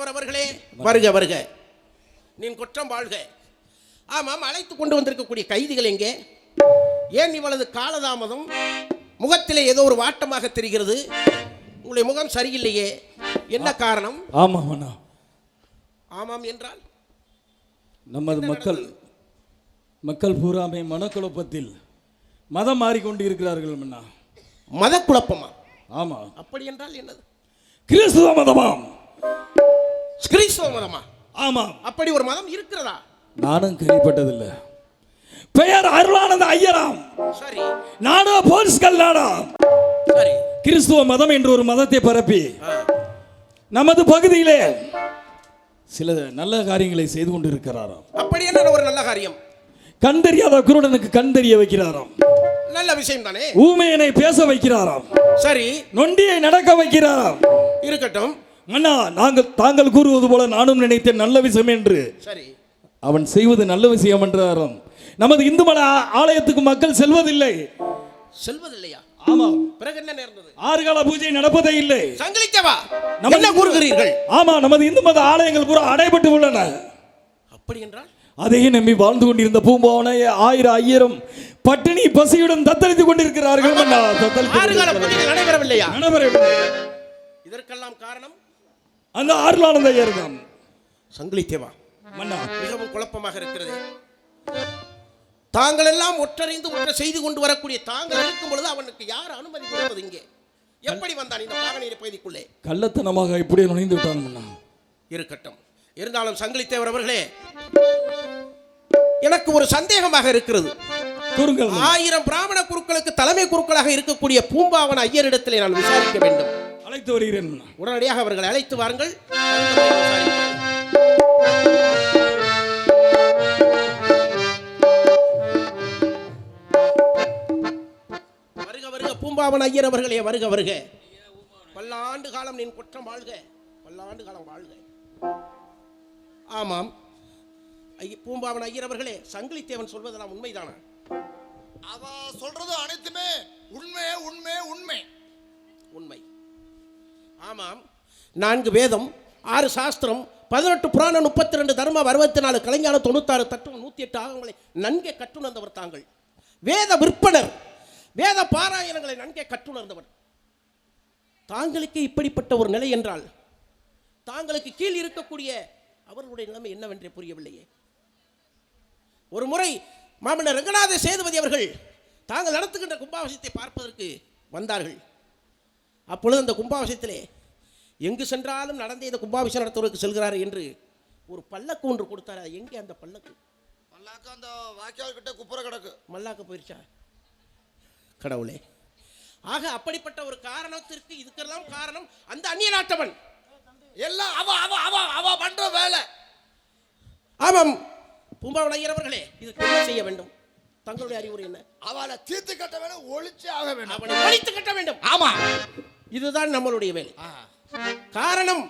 சங்கிலித்தேவர் அவர்களே, வருக வருக. நீ குற்றம் வாழ்க. ஆமாம், அழைத்து கொண்டு வந்திருக்கக்கூடிய கைதிகள் எங்கே? ஏன் இவ்வளவு காலதாமதம்? முகத்திலே ஏதோ ஒரு வாட்டமாக தெரிகிறது. உங்களுடைய முகம் சரியில்லையே, என்ன காரணம்? ஆமாம் அண்ணா. ஆமாம் என்றால் நமது மக்கள் பூராமே மனக்குழப்பத்தில் மதம் மாறிக்கொண்டு இருக்கிறார்கள் அண்ணா. மத குழப்பமா? ஆமா. அப்படி என்றால் என்னது? கிறிஸ்துவ மதமாம். கிறிஸ்துவ மதமா? ஆமா. அப்படி ஒரு மதம் இருக்கிறதா? நானும் கேள்விப்பட்டதில்லை. பெயர் அருளானந்த ஐயராம். சரி. நாடோ போலீஸ்கள் நாடாம். சரி. கிறிஸ்துவ மதம் என்று ஒரு மதத்தை பரப்பி நமது பகுதியிலே சில நல்ல காரியங்களை செய்து கொண்டு இருக்கிறாராம். அப்படி என்ன ஒரு நல்ல காரியம்? கண் தெரியாத குருடனுக்கு கண் தெரிய வைக்கிறாராம். நல்ல விஷயம் தானே. ஊமையனை பேச வைக்கிறாராம். சரி. நொண்டியை நடக்க வைக்கிறாராம். இருக்கட்டும் அண்ணா, தாங்கள் கூறுவது போல நானும் நினைத்தேன் நல்ல விஷயம் என்று. சரி. அவன் செய்வது நல்ல விஷயம் என்றாராம். நமது இந்து மத ஆலயத்துக்கு மக்கள் செல்வதில்லை. செல்வதில்லையா? ஆமா. பிறகு என்ன நேர்ந்தது? 6 கால பூஜை நடப்பதே இல்லை. சங்கிலித்தேவா, என்ன கூறுகிறீர்கள்? ஆமா, நமது இந்து மத ஆலயங்கள் பூரா அடைபட்டு உள்ளன. அப்படி என்றால் அதையே நம்பி வாழ்ந்து கொண்டிருந்த பூம்பாவனை 1000 ஐயரும் பட்டினி பசியுடன் தத்தளித்துக் கொண்டிருக்கிறார்கள். 6 கால பூஜை நடைபெறவில்லையா? நடைபெறவில்லை. இதற்கெல்லாம் காரணம் அந்த அருளானந்த ஐயர் தான். சங்கிலித்தேவா, மன்னா, மிகவும் குழப்பமாக இருக்கிறது. தாங்கள் எல்லாம் ஒற்றறிந்து ஒற்றை செய்து கொண்டு வரக்கூடிய தாங்கள் இருக்கும் பொழுது அவனுக்கு யார் அனுமதி கொடுப்பது? இங்கே எப்படி வந்தான் இந்த பாகனீர் பகுதிக்குள்ளே? கள்ளத்தனமாக இப்படியே நுழைந்து விட்டான் மன்னா. இருக்கட்டும், இருந்தாலும் சங்கிலித்தேவர் அவர்களே, எனக்கு ஒரு சந்தேகமாக இருக்கிறது. 1000 பிராமண குருக்களுக்கு தலைமை குருக்களாக இருக்கக்கூடிய பூம்பாவன ஐயரிடத்திலே நான் விசாரிக்க வேண்டும். அழைத்து வருகிறேன். உடனடியாக அவர்களை அழைத்து வாருங்கள். வருக வருக பூம்பாவன ஐயர் அவர்களே, வருக வருக. பல்லாண்டு காலம் நீ குற்றம் வாழ்க, பல்லாண்டு காலம் வாழ்க. ஆமாம், பூம்பாவன ஐயர் அவர்களே, சங்கிலித்தேவன் சொல்வதெல்லாம் உண்மைதானா? அவ சொல்றது அனைத்துமே உண்மை உண்மை உண்மை உண்மை. ஆமாம், 4 வேதம், 6 சாஸ்திரம், 18 புராணம், 32 தர்மம், 64 கலைஞானம், 96 தத்துவம், 108 ஆகங்களை நன்கே கற்றுணர்ந்தவர் தாங்கள். வேத விற்பனர், வேத பாராயணங்களை நன்கே கற்றுணர்ந்தவர். தாங்களுக்கு இப்படிப்பட்ட ஒரு நிலை என்றால் தாங்களுக்கு கீழ் இருக்கக்கூடிய அவர்களுடைய நிலைமை என்னவென்றே புரியவில்லையே. ஒரு முறை மாமன்னர் ரங்கநாத சேதுபதி அவர்கள் தாங்கள் நடத்துகின்ற கும்பாபிஷேகத்தை பார்ப்பதற்கு வந்தார்கள். அப்பொழுது அந்த கும்பாபிஷேகத்திலே எங்கு சென்றாலும் நடந்த இந்த கும்பாபிஷேகம் நடத்துவதற்கு செல்கிறார் என்று ஒரு பல்லக்கு ஒன்று கொடுத்தார். எங்கே அந்த பல்லக்கு? மல்லாக்க அந்த வாக்கியால் கிட்ட குப்புற கிடக்கு. மல்லாக்க போயிருச்சா? கடவுளே. ஆக அப்படிப்பட்ட ஒரு காரணத்திற்கு இதுக்கெல்லாம் காரணம் அந்த அந்நிய நாட்டவன். எல்லாம் அவ அவ அவ அவ பண்ற வேலை. ஆமாம், பூம்பாவன ஐயர் அவர்களே, இதுக்கு என்ன செய்ய வேண்டும்? தங்களுடைய அறிவுரை என்ன? அவளை தீர்த்து கட்ட வேணும், ஒழிச்சு ஆக வேண்டும். அவனை ஒழித்து கட்ட வேண்டும். ஆமா, இதுதான் நம்மளுடைய வேலை. காரணம்,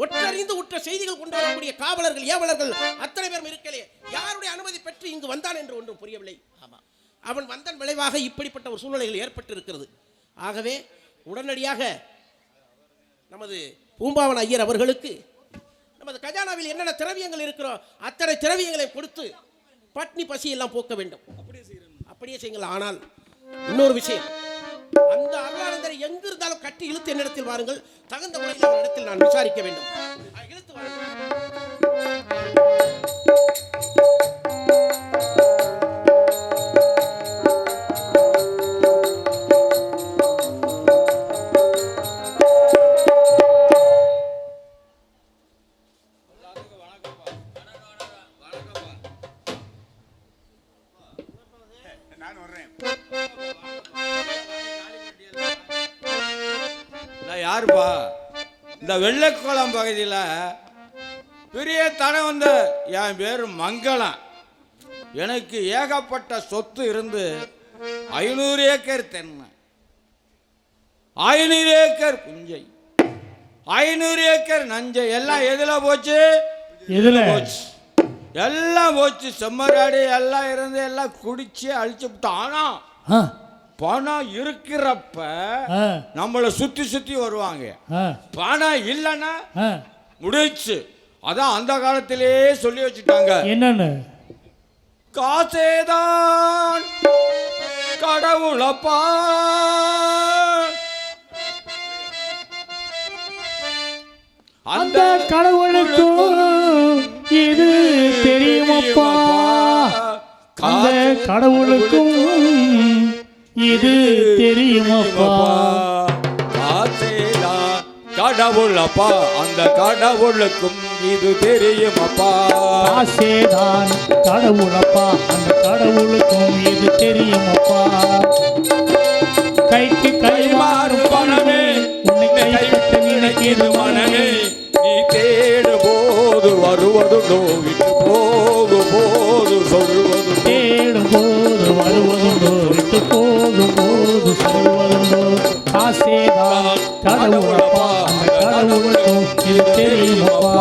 ஒற்றறிந்து உற்ற செய்திகள் கொண்டு வரக்கூடிய காவலர்கள், ஏவலர்கள் அத்தனை பேரும் இருக்கலே, யாருடைய அனுமதி பெற்று இங்கு வந்தான் என்று ஒன்றும் புரியவில்லை. ஆமா, அவன் வந்தன் விளைவாக இப்படிப்பட்ட ஒரு சூழ்நிலைகள் ஏற்பட்டு இருக்கிறது. ஆகவே உடனடியாக நமது பூம்பாவன ஐயர் அவர்களுக்கு நமது கஜானாவில் என்னென்ன திரவியங்கள் இருக்கிறோ அத்தனை திரவியங்களை கொடுத்து பட்னி பசி எல்லாம் போக்க வேண்டும். அப்படியே செய்யுங்கள். ஆனால் இன்னொரு விஷயம், அந்த அருளானந்தரை எங்கு இருந்தாலும் கட்டி இழுத்து என்னிடத்தில் வாருங்கள். தகுந்த முறையில் அவரிடத்தில் நான் விசாரிக்க வேண்டும். இழுத்து வாருங்கள். யாருப்பா? இந்த வெள்ளைக்குளம் பகுதியில் பெரிய தடம் வந்த என் பேர் மங்களம். எனக்கு ஏகப்பட்ட சொத்து இருந்து 500 ஏக்கர் தென்னை, 500 ஏக்கர் புஞ்சை, 500 ஏக்கர் நஞ்சை எல்லாம் எதில் போச்சு? எதில் போச்சு? எல்லாம் போச்சு. செம்மராடி எல்லாம் இருந்து எல்லாம் குடிச்சு அழிச்சு விட்டான். பணம் இருக்கிறப்ப நம்மளை சுத்தி சுத்தி வருவாங்க. பணம் இல்லைன்னா முடிச்சு. அதான் அந்த காலத்திலே சொல்லி வச்சுட்டாங்க, என்னன்னு? காசேதான் கடவுளப்பா, அந்த கடவுளுக்கும் இது தெரியுமப்பா, அந்த கடவுளுக்கும் இது தெரியுமப்பா. காசேதான் கடவுளப்பா, அந்த கடவுளுக்கும் இது தெரியுமப்பா. காசேதான் கடவுளப்பா, அந்த கடவுளுக்கும் இது தெரியுமப்பா. கைக்கு கை மாறும் பணமே, உன்னை கைப்பற்ற நினைக்கிது மனமே, நீ தேடும் போது வருவதுண்டோ, விட்டு போகும் போது சொல்வதுண்டோ. தேடும் போது வருவதுண்டோ, விட்டு போகும் போது சொல்வதுண்டோ. காசேதான் கடவுளப்பா, அந்த கடவுளுக்கும் இது தெரியுமப்பா.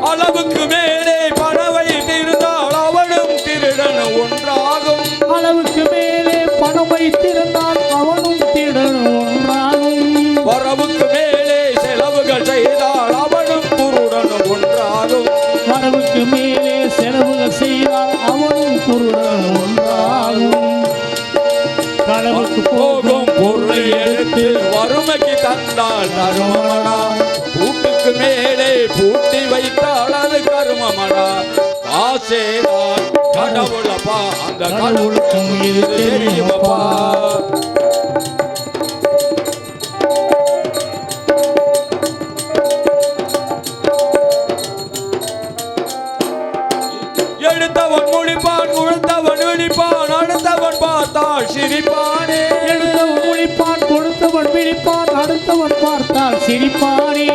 அளவுக்கு மேலே பணம் வைத்திருந்தால் அவனும் திருடன் ஒன்றாகும். அளவுக்கு மேலே பணம் வைத்திருந்தால் அவனும் திருடன் ஒன்றாகும். வரவுக்கு மேலே செலவுகள் செய்தால் அவனும் குருடன் ஒன்றாகும். வரவுக்கு மேலே செலவுகள் செய்தால் அவனும் குருடன் ஒன்றாகும். களவுக்கு போகும் பொருளை எடுத்து வறுமைக்கு தந்தால் தருமமடா, பூட்டுக்கு மேலே பூட்டி வைத்தால் அது கருமமடா. காசேதான் கடவுளப்பா, அந்த கடவுளுக்கும் இது தெரியுமப்பா. எடுத்தவன் முடிப்பான், கொடுத்தவன் விழிப்பான், அடுத்தவன் பார்த்தால் சிரிப்பானே. எடுத்தவன் முழிப்பான், கொடுத்தவன் விழிப்பான், அடுத்தவன் பார்த்தால் சிரிப்பானே.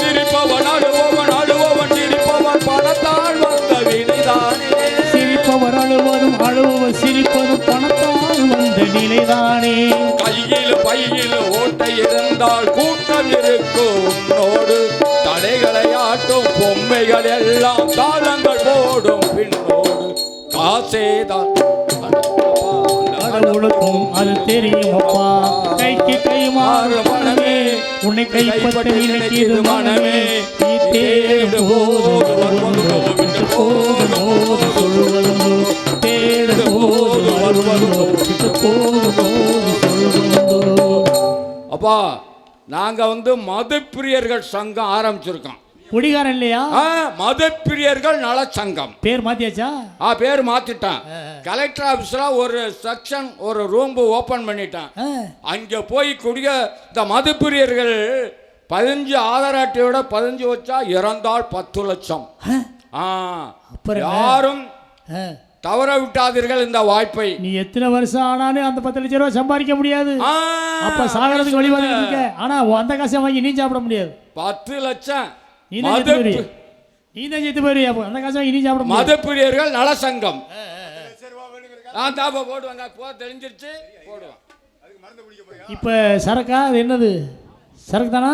சிரிப்பவன் அழுபவன், அழுபவன் சிரிப்பவன், பணத்தால் வந்த வினைதானே. சிரிப்பவர் அழுவதும் அழுபவர் சிரிப்பதும் பணத்தால் வந்த நிலைதானே. கையில் பையில் ஓட்டை இருந்தால் கூட்டம் இருக்கும் உன்னோடு, தடைகளை ஆட்டும் பொம்மைகள் எல்லாம் தாளங்கள் போடும் பின்னோடு. காசேதான் கடவுளுக்கும் அது தெரியுமப்பா. கைக்கு கை மாறு மனமே, உன்னை கைப்பற்ற நினைக்கிது மனமே, நீ தேடும் போது வருவதுண்டோ, விட்டு போகும் போது சொல்வதுண்டோ. தேடும் போது வருவதுண்டோ, விட்டு போகும் போது சொல்வதுண்டோ. அப்பா, நாங்க மதுப்பிரியர்கள் சங்கம் ஆரம்பிச்சிருக்கோம். குடிகாரன் இல்லையா? மதுப்பிரியர்கள் நலச்சங்கம். பேர் மாத்தியாச்சா? பேர் மாத்திட்டான். கலெக்டர் ஆபீஸ்ல ஒரு செக்ஷன், ஒரு ரூம் ஓபன் பண்ணிட்டான். அங்க போய் இந்த மதுப்பிரியர்கள் 15 ஆதார் அட்டையோட 15 வச்சா இறந்தால் 10 லட்சம். யாரும் தவற விட்டாதீர்கள் இந்த வாய்ப்பை. நீ எத்தனை வருஷம் ஆனாலும் அந்த 10 லட்சம் ரூபாய் சம்பாதிக்க முடியாது. அப்ப சாகரத்துக்கு வழிபாடு இருக்க. ஆனா அந்த காசை வாங்கி நீ சாப்பிட முடியாது. 10 லட்சம் நீ தான் செத்து போயிருவியா? அந்த காசை வாங்கி நீ சாப்பிட முடியாது. மதுப்பிரியர்கள் நலசங்கம். நான் தாப்பா போடுவாங்க, போ தெரிஞ்சிருச்சு போடுவான். இப்ப சரக்கா? அது என்னது சரக்கு தானா?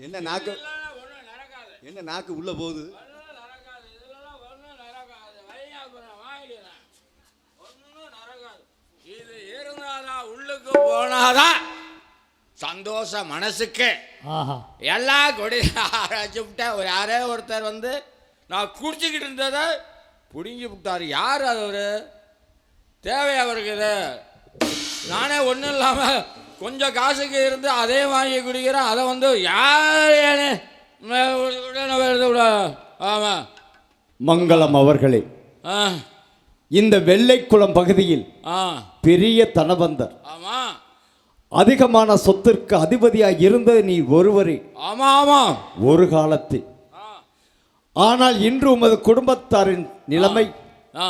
என்ன நாக்கு, என்ன நாக்கு உள்ள போகுது? இது இருந்தாதான் உள்ளுக்கு போனாதான் சந்தோஷம் மனசுக்கு. எல்லா கொடி அரைச்சுட்டா யாரே ஒருத்தர் நான் குடிச்சுக்கிட்டு இருந்ததை பிடுங்கி விட்டார். யார் அது? அவரு தேவை அவருக்கு இது. நானே ஒன்றும் இல்லாமல் கொஞ்சம் காசுக்கு இருந்து அதே வாங்கி குடிக்கிறேன். அதை வந்து யார் ஆமாம். மங்களம் அவர்களே, ஆ இந்த வெள்ளைக்குளம் பகுதியில் ஆ பெரிய தனவந்தர், ஆமாம் அதிகமான சொத்திற்கு அதிபதியாக இருந்தது நீ ஒருவரே ஆமாம் ஆமாம் ஒரு காலத்தில். ஆனால் இன்று உமது குடும்பத்தாரின் நிலைமை ஆ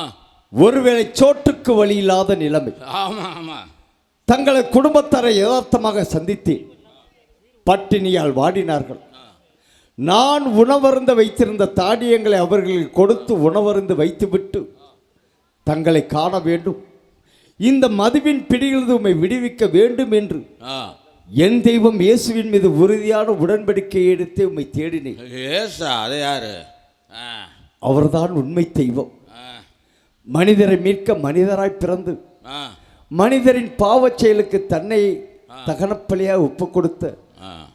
ஒருவேளை சோற்றுக்கு வழி இல்லாத நிலைமை. ஆமாம் ஆமாம். தங்களது குடும்பத்தாரை யதார்த்தமாக சந்தித்தேன். பட்டினியால் வாடினார்கள். நான் உணவருந்த வைத்திருந்த தானியங்களை அவர்களுக்கு கொடுத்து உணவருந்து வைத்துவிட்டு தங்களை காண வேண்டும், இந்த மதுவின் பிடியிலிருந்து உம்மை விடுவிக்க வேண்டும் என்று என் தெய்வம் இயேசுவின் மீது உறுதியான உடன்படிக்கையை எடுத்து உம்மை தேடினேன். ஏசா அது யாரு? அவர்தான் உண்மை தெய்வம். மனிதரை மீட்க மனிதராய் பிறந்து மனிதரின் பாவச் செயலுக்கு தன்னை தகனப்பலியாக ஒப்பு கொடுத்த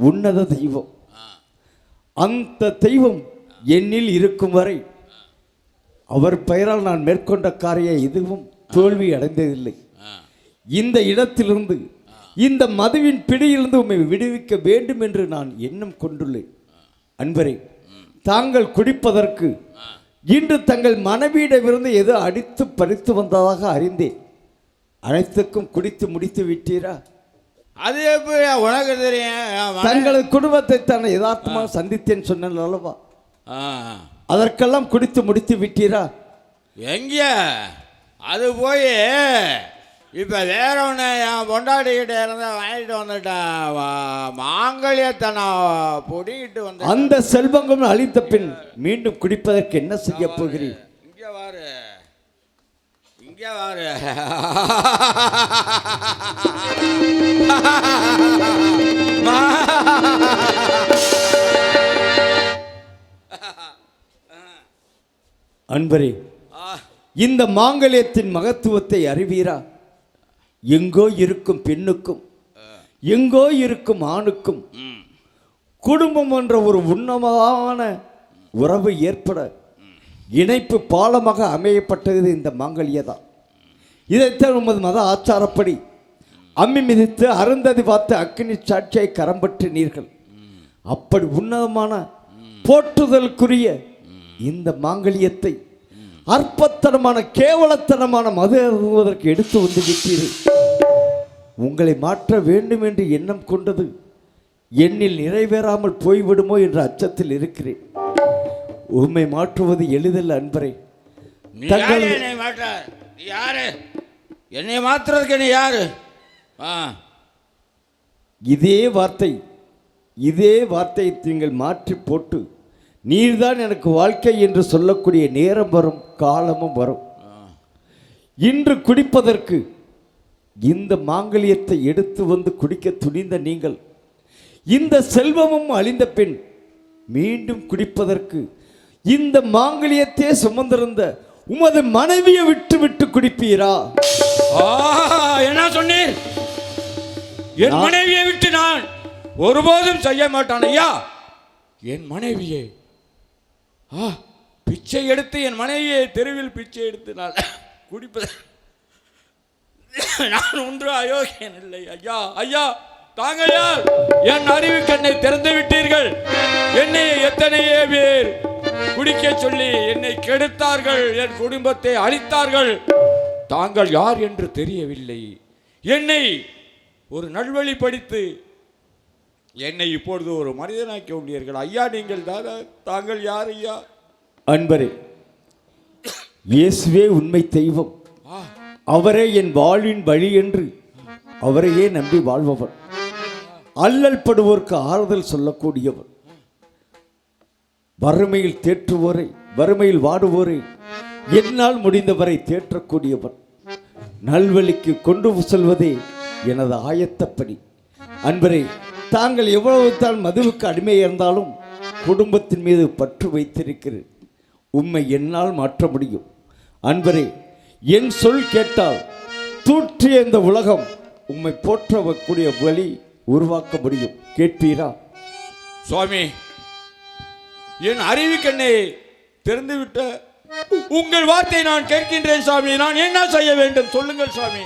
உன்னத தெய்வம். அந்த தெய்வம் என்னில் இருக்கும் வரை அவர் பெயரால் நான் மேற்கொண்ட காரியம் எதுவும் தோல்வி அடைந்ததில்லை. இந்த இடத்திலிருந்து, இந்த மதுவின் பிடியிலிருந்து உம்மை விடுவிக்க வேண்டும் என்று நான் எண்ணம் கொண்டுள்ளேன். அன்பரே, தாங்கள் குடிப்பதற்கு இன்று தங்கள் மனைவியிடமிருந்து ஏதோ அடித்து பறித்து வந்ததாக அறிந்தேன். அனைத்துக்கும் குடித்து முடித்து விட்டீரா? அது எப்படி உனக்கு தெரியும்? தங்களது குடும்பத்தை தான் யதார்த்தமாக சந்தித்தேன் சொன்னேன் அல்லவா? அதற்கெல்லாம் குடித்து முடித்து விட்டீரா? எங்க அது போய் இப்போ வேற ஒன்று என் பொண்டாட்டிக்கிட்ட இருந்தா வாங்கிட்டு வந்துட்டேன். மாங்கல்யத்தை நான் பொடிக்கிட்டு வந்தேன். அந்த செல்வங்களும் அழித்த பின் மீண்டும் குடிப்பதற்கு என்ன செய்ய போகிறீர்? இங்கே வாரு, இங்கே வாரு. அன்பரே, இந்த மாங்கல்யத்தின் மகத்துவத்தை அறிவீரா? எங்கோ இருக்கும் பெண்ணுக்கும் எங்கோ இருக்கும் ஆணுக்கும் குடும்பம் என்ற ஒரு உன்னதமான உறவு ஏற்பட இணைப்பு பாலமாக அமையப்பட்டது இந்த மாங்கல்யதான். இதைத்தான் உமது மத ஆச்சாரப்படி அம்மி மிதித்து அருந்ததி பார்த்து அக்கினி சாட்சியை கரம்பற்றினீர்கள். அப்படி உன்னதமான போற்றுதலுக்குரிய இந்த மாங்கல்யத்தை அற்பத்தனமான கேவலத்தனமான மது அருந்துவதற்கு எடுத்து வந்து விட்டீர்கள். உங்களை மாற்ற வேண்டும் என்று எண்ணம் கொண்டது என்னில் நிறைவேறாமல் போய்விடுமோ என்ற அச்சத்தில் இருக்கிறேன். உண்மை மாற்றுவது எளிதல்ல அன்பரே. என்னை மாற்ற யாரு? என்னை மாற்றுறதுக்கு நீ யாரு? இதே வார்த்தை நீங்கள் மாற்றி போட்டு நீர்தான் எனக்கு வாழ்க்கை என்று சொல்லக்கூடிய நேரம் வரும், காலமும் வரும். இன்று குடிப்பதற்கு இந்த மாங்கல்யத்தை எடுத்து வந்து குடிக்க துணிந்த நீங்கள் இந்த செல்வமும் அழிந்த பின் மீண்டும் குடிப்பதற்கு இந்த மாங்கல்யத்தை சுமந்திருந்த உமது மனைவியை விட்டு விட்டு குடிப்பீரா? என்ன சொன்னீர்? என் மனைவியை விட்டு நான் ஒருபோதும் செய்ய மாட்டான் ஐயா. என் மனைவியை பிச்சை எடுத்து, என் மனைவியை தெருவில் பிச்சை எடுத்து நான் குடிப்பது நான் ஒன்று அயோக்கியன் இல்லை ஐயா. ஐயா, தாங்கள் யார்? என் அறிவு கண்ணை திறந்து விட்டீர்கள். என்னை எத்தனையோ பேர் குடிக்க சொல்லி என்னை கெடுத்தார்கள், என் குடும்பத்தை அழித்தார்கள். தாங்கள் யார் என்று தெரியவில்லை. என்னை ஒரு நல்வழி படித்து என்னை இப்பொழுது ஒரு மனிதனாக்கி உள்ளீர்கள் ஐயா. நீங்கள் தாங்கள் யார் ஐயா? அன்பரே, இயேசுவே உண்மை தெய்வம். அவரே என் வாழ்வின் வழி என்று அவரையே நம்பி வாழ்பவர். அல்லல் படுவோருக்கு ஆறுதல் சொல்லக்கூடியவர். வறுமையில் தேற்றுவோரை, வறுமையில் வாடுவோரை என்னால் முடிந்தவரை தேற்றக்கூடியவர். நல்வழிக்கு கொண்டு செல்வதே எனது ஆயத்தப்படி. அன்பரே, தாங்கள் எவ்வளவு தான் மதுவுக்கு அடிமை இருந்தாலும் குடும்பத்தின் மீது பற்று வைத்திருக்கிறேன். உம்மை என்னால் மாற்ற முடியும். அன்பரே, என் சொல் கேட்டால் தூற்றிய இந்த உலகம் உம்மை போற்றக்கூடிய வழி உருவாக்க முடியும். கேட்பீரா? சுவாமி, என் அறிவு கண்ணை திறந்துவிட்ட உங்கள் வார்த்தை நான் கேட்கின்றேன் சாமி. நான் என்ன செய்ய வேண்டும் சொல்லுங்கள் சாமி.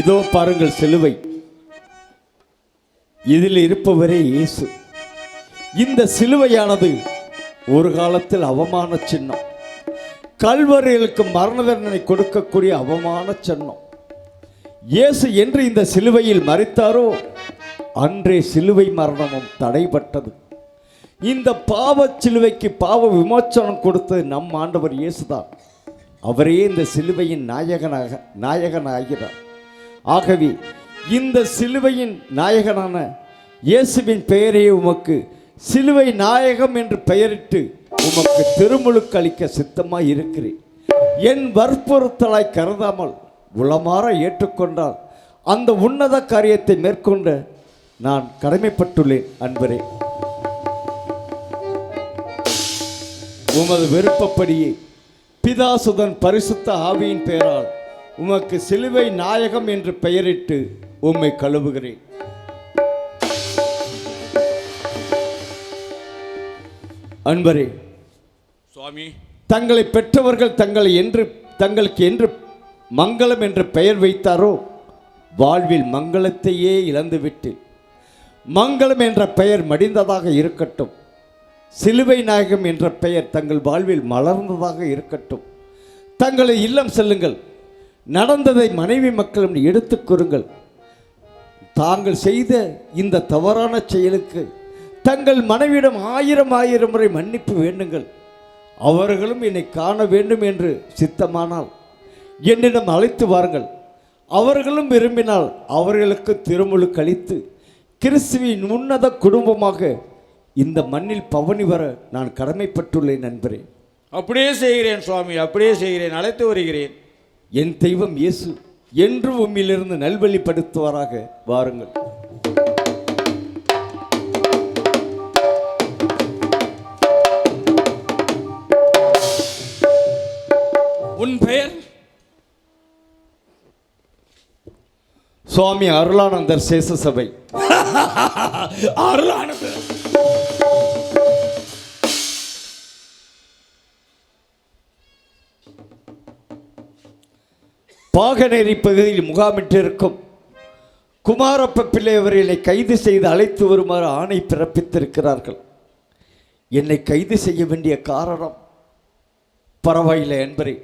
இதோ பாருங்கள் சிலுவை, இதில் இருப்பவரே இயேசு. இந்த சிலுவையானது ஒரு காலத்தில் அவமான சின்னம், கல்வரிகளுக்கு மரண தண்டனை கொடுக்கக்கூடிய அவமான சின்னம். இயேசு என்று இந்த சிலுவையில் மரித்தாரோ அன்றே சிலுவை மரணமும் தடைபட்டது. இந்த பாவ சிலுவைக்கு பாவ விமோச்சனம் கொடுத்தது நம் ஆண்டவர் இயேசுதான். அவரே இந்த சிலுவையின் நாயகனாகிறார். ஆகவே இந்த சிலுவையின் நாயகனான இயேசுவின் பெயரே உமக்கு சிலுவை நாயகம் என்று பெயரிட்டு உமக்கு திருமுழுக்கு அளிக்க சித்தமாய் இருக்கிறேன். என் வற்புறுத்தலாய் கருதாமல் உளமாற ஏற்றுக்கொண்டால் அந்த உன்னத காரியத்தை மேற்கொண்ட நான் கடமைப்பட்டுள்ளேன். அன்பரே, உமது விருப்பப்படியே பிதாசுதன் பரிசுத்த ஆவியின் பெயரால் உமக்கு சிலுவை நாயகம் என்று பெயரிட்டு உம்மை கழுவுகிறேன். அன்பரே சுவாமி, தங்களை பெற்றவர்கள் தங்களுக்கு என்று மங்களம் என்ற பெயர் வைத்தாரோ வாழ்வில் மங்களத்தையே இழந்துவிட்டு மங்களம் என்ற பெயர் மடிந்ததாக இருக்கட்டும். சிலுவை நாயகம் என்ற பெயர் தங்கள் வாழ்வில் மலர்ந்ததாக இருக்கட்டும். தங்களை இல்லம் செல்லுங்கள், நடந்ததை மனைவி மக்களும் எடுத்துக் கூறுங்கள். தாங்கள் செய்த இந்த தவறான செயலுக்கு தங்கள் மனைவியிடம் ஆயிரம் முறை மன்னிப்பு வேண்டுங்கள். அவர்களும் என்னை காண வேண்டும் என்று சித்தமானால் என்னிடம் அழைத்து வாருங்கள். அவர்களும் விரும்பினால் அவர்களுக்கு திருமுழுக்கு அளித்து கிறிஸ்துவின் உன்னத குடும்பமாக இந்த மண்ணில் பவனி வர நான் கடமைப்பட்டுள்ளேன். நண்பரே, அப்படியே செய்கிறேன் சுவாமி, அப்படியே செய்கிறேன். அழைத்து வருகிறேன். என் தெய்வம் இயேசு என்று உம்மிலிருந்து நல்வழிப்படுத்துவாராக. வாருங்கள். உன் பெயர்? சுவாமி அருளானந்தர் சேஷசபை. அருளானந்தர். பாகனேரி பகுதியில் முகாமிட்டிருக்கும் குமாரப்ப பிள்ளை அவர்களை கைது செய்து அழைத்து வருமாறு ஆணை பிறப்பித்திருக்கிறார்கள். என்னை கைது செய்ய வேண்டிய காரணம் பரவாயில்லை என்பரே,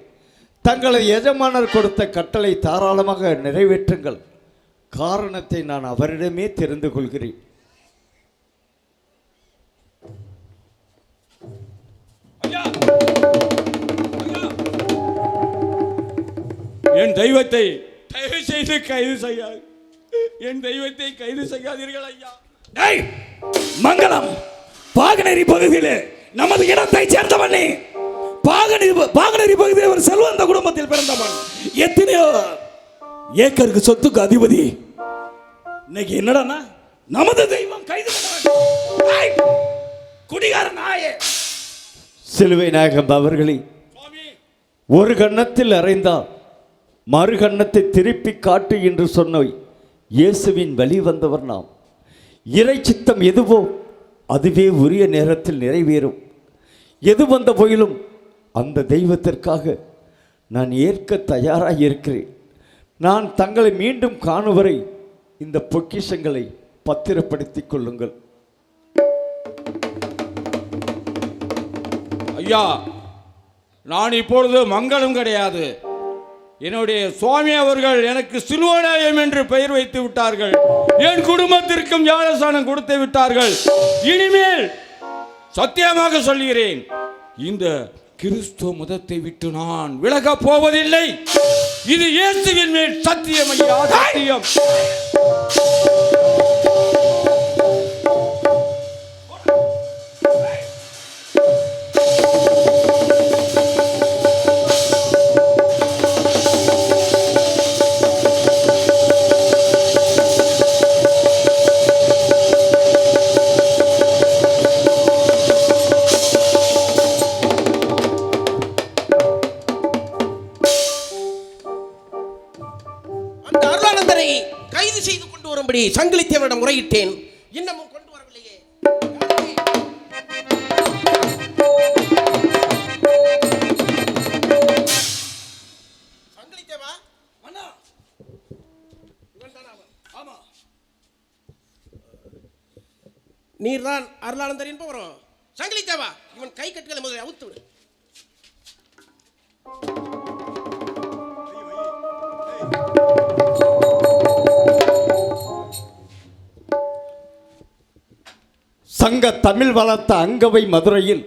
தங்களது எஜமானர் கொடுத்த கட்டளை தாராளமாக நிறைவேற்றுங்கள். காரணத்தை நான் அவரிடமே தெரிந்து கொள்கிறேன். என் தெய்வத்தை தயவு செய்து கைது செய்யாது. என் தெய்வத்தை கைது செய்யாதீர்கள் ஐயா. டேய் மங்களம், பாகனேரி பகுதியிலே நமது இடத்தை சேர்ந்தவனே. பாகனேரி பகுதியில் ஒரு செல்வந்த குடும்பத்தில் பிறந்தவன். எத்தனையோ ஏக்கருக்கு சொத்துக்கு அதிபதி. இன்னைக்கு என்னடா நமது தெய்வம் கைது பண்ண குடிகார நாயே. சிலுவை நாயகம் அவர்களை ஒரு கன்னத்தில் அறைந்தால் மறு கன்னத்தை திருப்பி காட்டு என்று சொன்ன இயேசுவின் வழி வந்தவர் நாம். இறை சித்தம் எதுவோ அதுவே உரிய நேரத்தில் நிறைவேறும். எது வந்த போயிலும் அந்த தெய்வத்திற்காக நான் ஏற்க தயாராக இருக்கிறேன். நான் தங்களை மீண்டும் காணும் வரை இந்த பொக்கிஷங்களை பத்திரப்படுத்திக் கொள்ளுங்கள். ஐயா, நான் இப்பொழுது மங்களம் கிடையாது. என்னுடைய சுவாமி அவர்கள் எனக்கு சிலுவநாயம் என்று பெயர் வைத்து விட்டார்கள். என் குடும்பத்திற்கும் ஞானஸ்தானம் கொடுத்து விட்டார்கள். இனிமேல் சத்தியமாக சொல்கிறேன், இந்த கிறிஸ்துவ மதத்தை விட்டு நான் விலகப் போவதில்லை. இது இயேசுவின் மேல் சத்தியம் ஐயா, சத்தியம். கைது செய்து கொண்டு வரும்படி சங்கிலித்தேவரிடம் முறையிட்டேன். இன்னமும் கொண்டு வரவில்லையே. நீர்தான் அருளானந்தர் என்பவரும். சங்கிலி தேவா, இவன் கை கட்டுகளை முதலில் அவுத்து விடு. சங்க தமிழ் வளர்த்த அங்கவை மதுரையில்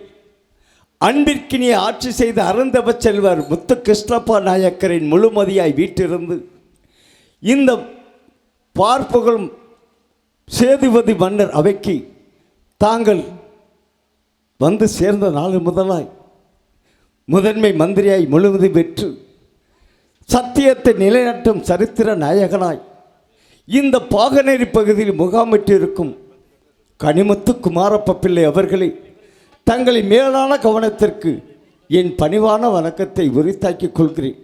அன்பிற்கினிய ஆட்சி செய்த அருந்தவ செல்வர் முத்து கிருஷ்ணப்பா நாயக்கரின் முழுமதியாய் வீட்டிருந்து இந்த பார்ப்புகளும் சேதுபதி மன்னர் அவைக்கு தாங்கள் வந்து சேர்ந்த நாள் முதலாய் முதன்மை மந்திரியாய் முழுவதி பெற்று சத்தியத்தை நிலைநாட்டும் சரித்திர நாயகனாய் இந்த பாகநேரி பகுதியில் முகாமிட்டிருக்கும் கனிமுத்து குமாரப்ப பிள்ளை அவர்களை தங்களின் மேலான கவனத்திற்கு என் பணிவான வணக்கத்தை உரித்தாக்கிக் கொள்கிறேன்.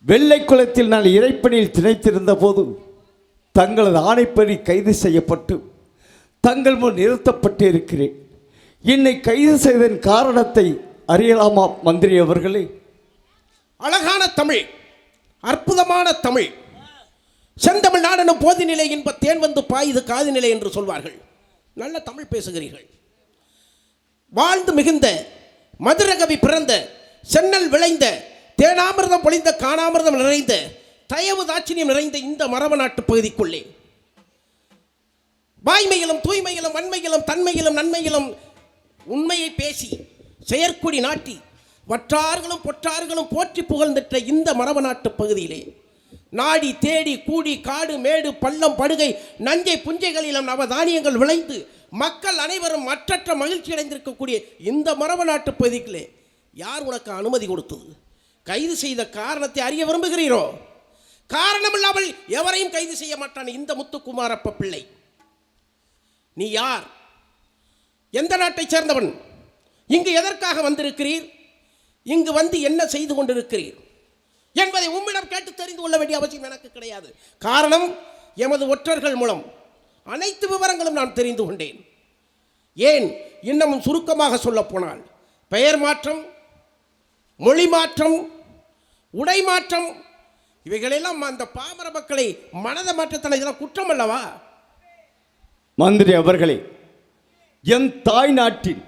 வெள்ளை குளத்தில் நான் இறைப்பணியில் திணைத்திருந்த போது தங்களது ஆணைப்படி கைது செய்யப்பட்டு தங்கள் முன் நிறுத்தப்பட்டு இருக்கிறேன். என்னை கைது செய்ததன் காரணத்தை அறியலாமா மந்திரி அவர்களே? அழகான தமிழ், அற்புதமான தமிழ், செந்தமிழ் நாடனும் போதி நிலை இன்ப தேன் வந்து பாயுது காது நிலை என்று சொல்வார்கள். நல்ல தமிழ் பேசுகிறீர்கள். வாழ்ந்து மிகுந்த மதுரகவி பிறந்த சென்னல் விளைந்த தேனாமிர்தம் பொழிந்த காணாமிர்தம் நிறைந்த தயவு தாட்சியம் நிறைந்த இந்த மரபு நாட்டு பகுதிக்குள்ளே வாய்மையிலும் தூய்மையிலும் வன்மையிலும் தன்மையிலும் நன்மையிலும் உண்மையை பேசி செயற்குடி நாட்டி வற்றார்களும் பொற்றார்களும் போற்றி புகழ்ந்திட்ட இந்த மரபு நாட்டு பகுதியிலே நாடி தேடி கூடி காடு மேடு பள்ளம் படுகை நஞ்சை புஞ்சைகளிலும் நவதானியங்கள் விளைந்து மக்கள் அனைவரும் மற்றற்ற மகிழ்ச்சி அடைந்திருக்கக்கூடிய இந்த மரபு நாட்டு பகுதிகளே யார் உனக்கு அனுமதி கொடுத்தது? கைது செய்த காரணத்தை அறிய விரும்புகிறீரோ? காரணம் இல்லாமல் எவரையும் கைது செய்ய மாட்டான் இந்த முத்துக்குமாரப்ப பிள்ளை. நீ யார்? எந்த நாட்டை சேர்ந்தவன்? இங்கு எதற்காக வந்திருக்கிறீர்? இங்கு வந்து என்ன செய்து கொண்டிருக்கிறீர் என்பதை உம்மிடம் கேட்டு தெரிந்து கொள்ள வேண்டிய அவசியம் எனக்கு கிடையாது. காரணம், எமது ஒற்றர்கள் மூலம் அனைத்து விவரங்களும் நான் தெரிந்து கொண்டேன். ஏன், இன்னமும் சுருக்கமாக சொல்ல போனால் பெயர் மாற்றம், மொழி மாற்றம், உடை மாற்றம், இவைகளெல்லாம் அந்த பாமர மக்களை மனத மாற்றத்தனை இதெல்லாம் குற்றம் அல்லவா? மந்திரி அவர்களே, என் தாய் நாட்டின்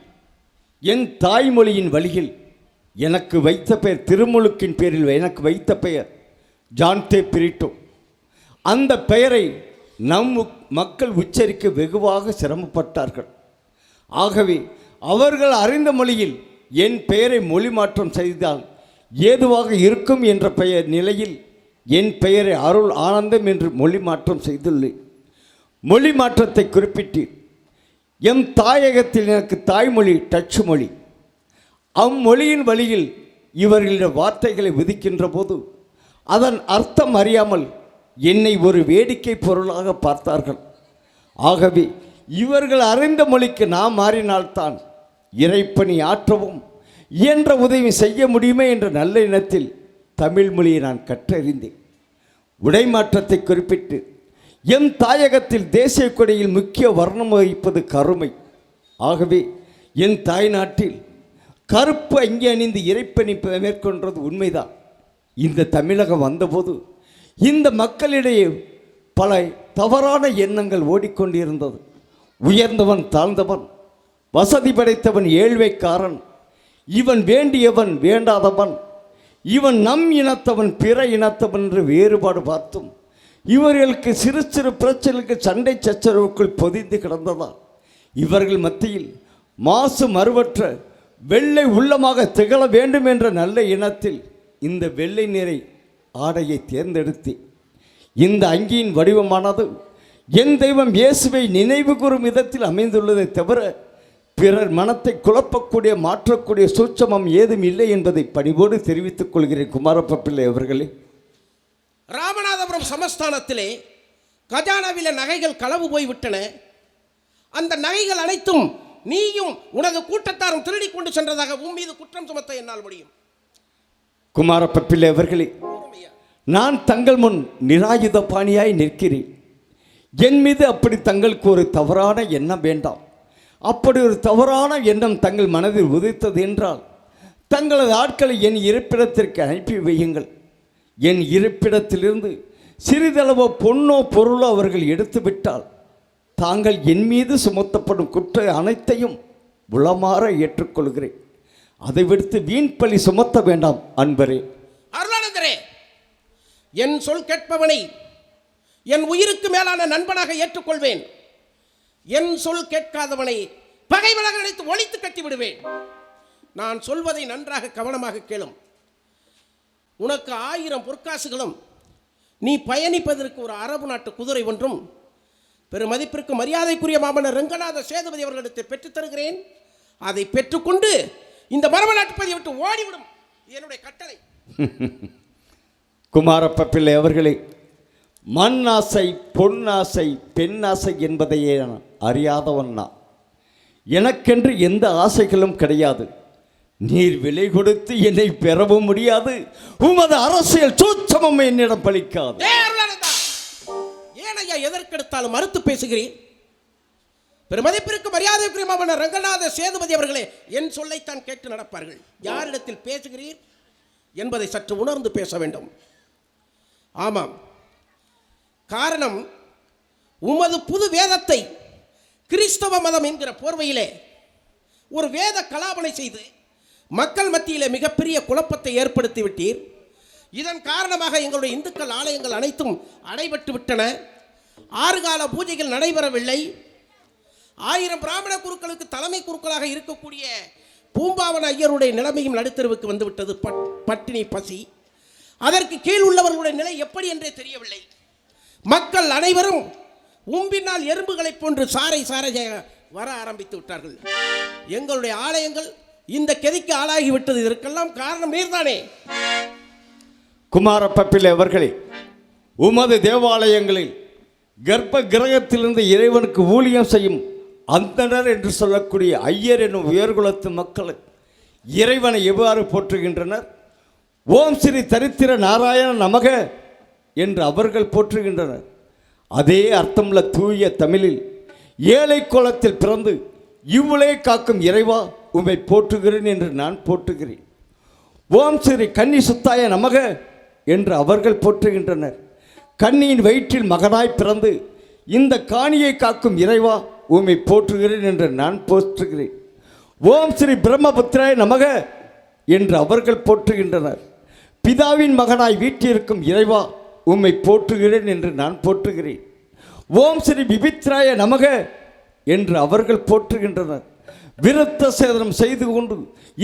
என் தாய்மொழியின் வழியில் எனக்கு வைத்த பெயர், திருமுழுக்கின் பேரில் எனக்கு வைத்த பெயர் ஜான் தே பிரிட்டோ. அந்த பெயரை நம் மக்கள் உச்சரிக்க வெகுவாக சிரமப்பட்டார்கள். ஆகவே அவர்கள் அறிந்த மொழியில் என் பெயரை மொழி மாற்றம் செய்தால் ஏதுவாக இருக்கும் என்ற பெயர் நிலையில் என் பெயரை அருள் ஆனந்தம் என்று மொழி மாற்றம் செய்துள்ளேன். மொழி மாற்றத்தை குறிப்பிட்டீர். எம் தாயகத்தில் எனக்கு தாய்மொழி டச்சு மொழி. அம்மொழியின் வழியில் இவர்களுடைய வார்த்தைகளை விதிக்கின்ற போது அதன் அர்த்தம் அறியாமல் என்னை ஒரு வேடிக்கை பொருளாக பார்த்தார்கள். ஆகவே இவர்கள் அறிந்த மொழிக்கு நாம் மாறினால்தான் இறைப்பணி ஆற்றவும் இயன்ற உதவி செய்ய முடியுமே என்ற நல்ல எண்ணத்தில் தமிழ் மொழியை நான் கற்றறிந்தேன். உடை மாற்றத்தை குறிப்பிட்டு எம் தாயகத்தில் தேசிய கொடியில் முக்கிய வர்ணம் வகிப்பது கருமை. ஆகவே என் தாய் நாட்டில் கருப்பு அங்கி அணிந்து இறைப்பணி மேற்கொண்டது உண்மைதான். இந்த தமிழகம் வந்தபோது இந்த மக்களிடையே பல தவறான எண்ணங்கள் ஓடிக்கொண்டிருந்தது. உயர்ந்தவன் தாழ்ந்தவன், வசதி படைத்தவன் ஏழ்மைக்காரன், இவன் வேண்டியவன் வேண்டாதவன், இவன் நம் இனத்தவன் பிற இனத்தவன் என்று வேறுபாடு பார்த்தும் இவர்களுக்கு சிறு சிறு பிரச்சனைக்கு சண்டை சச்சரவுக்குள் பொதிந்து கிடந்ததால் இவர்கள் மத்தியில் மாசு மறுவற்ற வெள்ளை உள்ளமாக திகழ வேண்டும் என்ற நல்ல இனத்தில் இந்த வெள்ளை நிறை ஆடையை தேர்ந்தெடுத்து இந்த அங்கியின் வடிவமானது என் தெய்வம் இயேசுவை நினைவு கூறும் விதத்தில் அமைந்துள்ளதை தவிர பிறர் மனத்தை குழப்பக்கூடிய மாற்றக்கூடிய சூட்சமம் ஏதும் இல்லை என்பதை பணிவோடு தெரிவித்துக் கொள்கிறேன். குமாரப்ப பிள்ளை அவர்களே, ராமநாதபுரம் சமஸ்தானத்திலே கஜானாவில நகைகள் களவு போய்விட்டன. அந்த நகைகள் அனைத்தும் நீயும் உனது கூட்டத்தாரும் திருடி கொண்டு சென்றதாக உன் மீது குற்றம் சுமத்த என்னால் முடியும். குமாரப்ப பிள்ளை அவர்களே, நான் தங்கள் முன் நிராயுத பாணியாய் நிற்கிறேன். என் மீது அப்படி தங்களுக்கு ஒரு தவறான எண்ணம் வேண்டாம். அப்படி ஒரு தவறான எண்ணம் தங்கள் மனதில் உதித்தது என்றால் தங்களது ஆட்களை என் இருப்பிடத்திற்கு அனுப்பி வையுங்கள். என் இருப்பிடத்திலிருந்து சிறிதளவோ பொன்னோ பொருளோ அவர்கள் எடுத்துவிட்டால் தாங்கள் என் மீது சுமத்தப்படும் குற்ற அனைத்தையும் உளமாற ஏற்றுக்கொள்கிறேன். அதை விடுத்து வீண் பழி சுமத்த வேண்டாம் அன்பரே. அருளானந்தரே, என் சொல் கேட்பவனை என் உயிருக்கு மேலான நண்பனாக ஏற்றுக்கொள்வேன். என் சொல் கேட்காதவனை பகைவனாக நினைத்து ஒழித்து கட்டி விடுவேன். நான் சொல்வதை நன்றாக கவனமாக கேளும். உனக்கு 1000 பொற்காசுகளும் நீ பயணிப்பதற்கு ஒரு அரபு நாட்டு குதிரை ஒன்றும் பெருமதிப்பிற்கு மரியாதைக்குரிய மாமன்னர் ரங்கநாத சேதுபதி அவர்களிடத்தில் பெற்றுத் தருகிறேன். அதை பெற்றுக்கொண்டு இந்த மரபு நாட்டுப்பதியை விட்டு ஓடிவிடும். என்னுடைய கட்டளை. குமாரப்ப பிள்ளை அவர்களே, மண் ஆசை, பொன்னாசை, பெண்ணாசை என்பதையே நான் அறியாதவன் நான். எனக்கென்று எந்த ஆசைகளும் கிடையாது. நீர் விலை கொடுத்து என்னை பெறவும் முடியாது. உமது அரசியல் சூட்சமும் என்னிடம் பலிக்காது. ஏன் ஐயா எதற்கெடுத்தாலும் மறுத்து பேசுகிறேன்? பெருமதிப்பிற்கு மரியாதைக்குரிய மாமன்னர் ரங்கநாத சேதுபதி அவர்களே என் சொல்லைத்தான் கேட்டு நடப்பார்கள். யாரிடத்தில் பேசுகிறீர் என்பதை சற்று உணர்ந்து பேச வேண்டும். ஆமாம், காரணம் உமது புது வேதத்தை கிறிஸ்தவ மதம் என்கிற போர்வையிலே ஒரு வேத கலாபனை செய்து மக்கள் மத்தியிலே மிகப்பெரிய குழப்பத்தை ஏற்படுத்தி விட்டீர். இதன் காரணமாக எங்களுடைய இந்துக்கள் ஆலயங்கள் அனைத்தும் அடைபட்டு விட்டன. 6 கால பூஜைகள் நடைபெறவில்லை. 1000 பிராமண குருக்களுக்கு தலைமை குருக்களாக இருக்கக்கூடிய பூம்பாவன ஐயருடைய நிலைமையும் நடுத்தருவுக்கு வந்துவிட்டது. பட்டினி, பசி. அதற்கு கீழ் உள்ளவர்களுடைய நிலை எப்படி என்றே தெரியவில்லை. மக்கள் அனைவரும் உம்பினால் எறும்புகளைப் போன்று சாறை வர ஆரம்பித்து விட்டார்கள். எங்களுடைய ஆலயங்கள் இந்த கெதிக்கு ஆளாகிவிட்டது. இதற்கெல்லாம் காரணம் நீர்தானே. குமாரப்ப பிள்ளை அவர்களே, உமது தேவாலயங்களில் கர்ப்ப கிரகத்திலிருந்து இறைவனுக்கு ஊழியம் செய்யும் அந்தணர் என்று சொல்லக்கூடிய ஐயர் என்னும் உயர்குலத்து மக்கள் இறைவனை எவ்வாறு போற்றுகின்றனர்? ஓம் ஸ்ரீ தரித்திர நாராயண நமக என்று அவர்கள் போற்றுகின்றனர். அதே அர்த்தமுள்ள தூய தமிழில் ஏழை கோலத்தில் பிறந்து இவ்வுலகை காக்கும் இறைவா உம்மை போற்றுகிறேன் என்று நான் போற்றுகிறேன். ஓம் ஸ்ரீ கன்னி சுத்தாய நமக என்று அவர்கள் போற்றுகின்றனர். கன்னியின் வயிற்றில் மகனாய் பிறந்து இந்த காணியை காக்கும் இறைவா உம்மை போற்றுகிறேன் என்று நான் போற்றுகிறேன். ஓம் ஸ்ரீ பிரம்மபுத்திராய நமக என்று அவர்கள் போற்றுகின்றனர். பிதாவின் மகனாய் வீற்றிருக்கும் இறைவா உம்மை போற்றுகிறேன் என்று நான் போற்றுகிறேன். ஓம் ஸ்ரீ விபித்ராய நமக என்று அவர்கள் போற்றுகின்றனர். விருத்த சேதனம் செய்து கொண்டு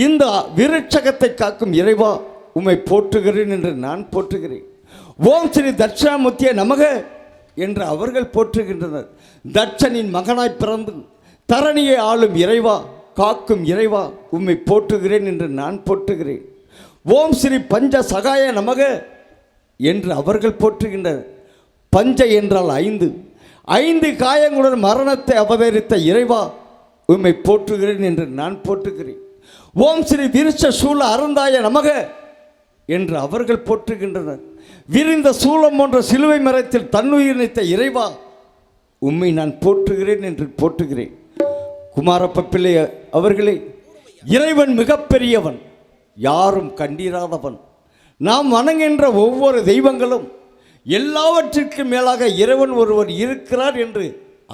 இந்த விருட்சகத்தை காக்கும் இறைவா உம்மை போற்றுகிறேன் என்று நான் போற்றுகிறேன். ஓம் ஸ்ரீ தட்சிணாமூர்த்திய நமக என்று அவர்கள் போற்றுகின்றனர். தட்சனின் மகனாய் பிறந்து தரணியை ஆளும் இறைவா, காக்கும் இறைவா உம்மை போற்றுகிறேன் என்று நான் போற்றுகிறேன். ஓம் ஸ்ரீ பஞ்ச சகாய நமக என்று அவர்கள் போற்றுகின்றனர். பஞ்ச என்றால் 5 காயங்களுடன் மரணத்தை அவதரித்த இறைவா உம்மை போற்றுகிறேன் என்று நான் போற்றுகிறேன். ஓம் ஸ்ரீ விருட்ச சூல அருந்தாய நமக என்று அவர்கள் போற்றுகின்றனர். விரிந்த சூலம் போன்ற சிலுவை மரத்தில் தன்னுயிர் நீத்த இறைவா உம்மை நான் போற்றுகிறேன் என்று போற்றுகிறேன். குமாரப்ப பிள்ளை அவர்களே, இறைவன் மிகப்பெரியவன், யாரும் கண்டிராதவன். நாம் வணங்குகின்ற ஒவ்வொரு தெய்வங்களும் எல்லாவற்றிற்கும் மேலாக இறைவன் ஒருவர் இருக்கிறார் என்று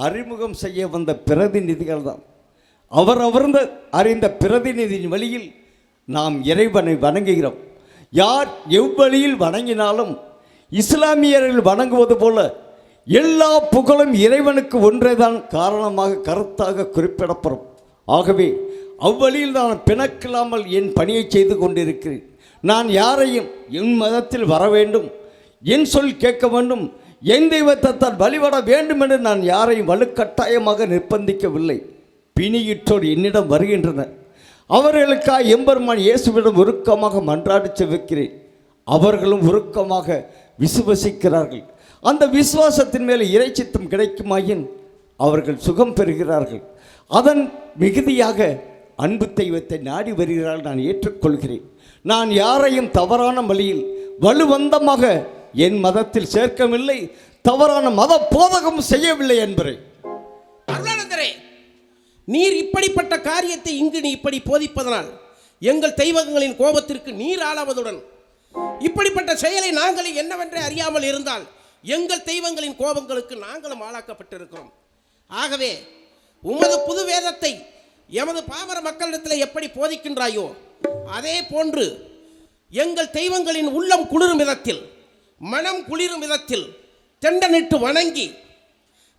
அறிமுகம் செய்ய வந்த பிரதிநிதிகள் தான். அவர் அறிந்த பிரதிநிதியின் வழியில் நாம் இறைவனை வணங்குகிறோம். யார் எவ்வழியில் வணங்கினாலும் இஸ்லாமியர்கள் வணங்குவது போல எல்லா புகழும் இறைவனுக்கு ஒன்றேதான் காரணமாக கருத்தாக குறிப்பிடப்படும். ஆகவே அவ்வழியில் நான் பிணக்கில்லாமல் என் பணியை செய்து கொண்டிருக்கிறேன். நான் யாரையும் என் மதத்தில் வர வேண்டும், என் சொல் கேட்க வேண்டும், என் தெய்வத்தால் வழிபட வேண்டும் என்று நான் யாரையும் வலுக்கட்டாயமாக நிர்பந்திக்கவில்லை. பிணியிற்றோர் என்னிடம் வருகின்றனர். அவர்களுக்காக எம்பெருமான் இயேசுவிடம் உருக்கமாக மன்றாடி செவிக்கிறேன். அவர்களும் உருக்கமாக விசுவசிக்கிறார்கள். அந்த விசுவாசத்தின் மேலே இறைச்சித்தம் கிடைக்குமாயின் அவர்கள் சுகம் பெறுகிறார்கள். அதன் மிகுதியாக அன்பு தெய்வத்தை நாடி வருகிறார்கள். நான் ஏற்றுக்கொள்கிறேன். நான் யாரையும் தவறான வழியில் வலுவந்தமாக என் மதத்தில் சேர்க்கவில்லை, தவறான மத போதகம் செய்யவில்லை என்பதை. அருளானந்தரே, நீர் இப்படிப்பட்ட காரியத்தை இங்கு நீ இப்படி போதிப்பதனால் எங்கள் தெய்வங்களின் கோபத்திற்கு நீர் ஆளாவதுடன் இப்படிப்பட்ட செயலை நாங்களே என்னவென்றே அறியாமல் இருந்தால் எங்கள் தெய்வங்களின் கோபங்களுக்கு நாங்களும் ஆளாக்கப்பட்டிருக்கிறோம். ஆகவே உமது புது வேதத்தை எமது பாமர மக்களிடத்தில் எப்படி போதிக்கின்றாயோ அதே போன்று எங்கள் தெய்வங்களின் உள்ளம் குளிரும் விதத்தில், மனம் குளிரும் விதத்தில் தெண்டனிட்டு வணங்கி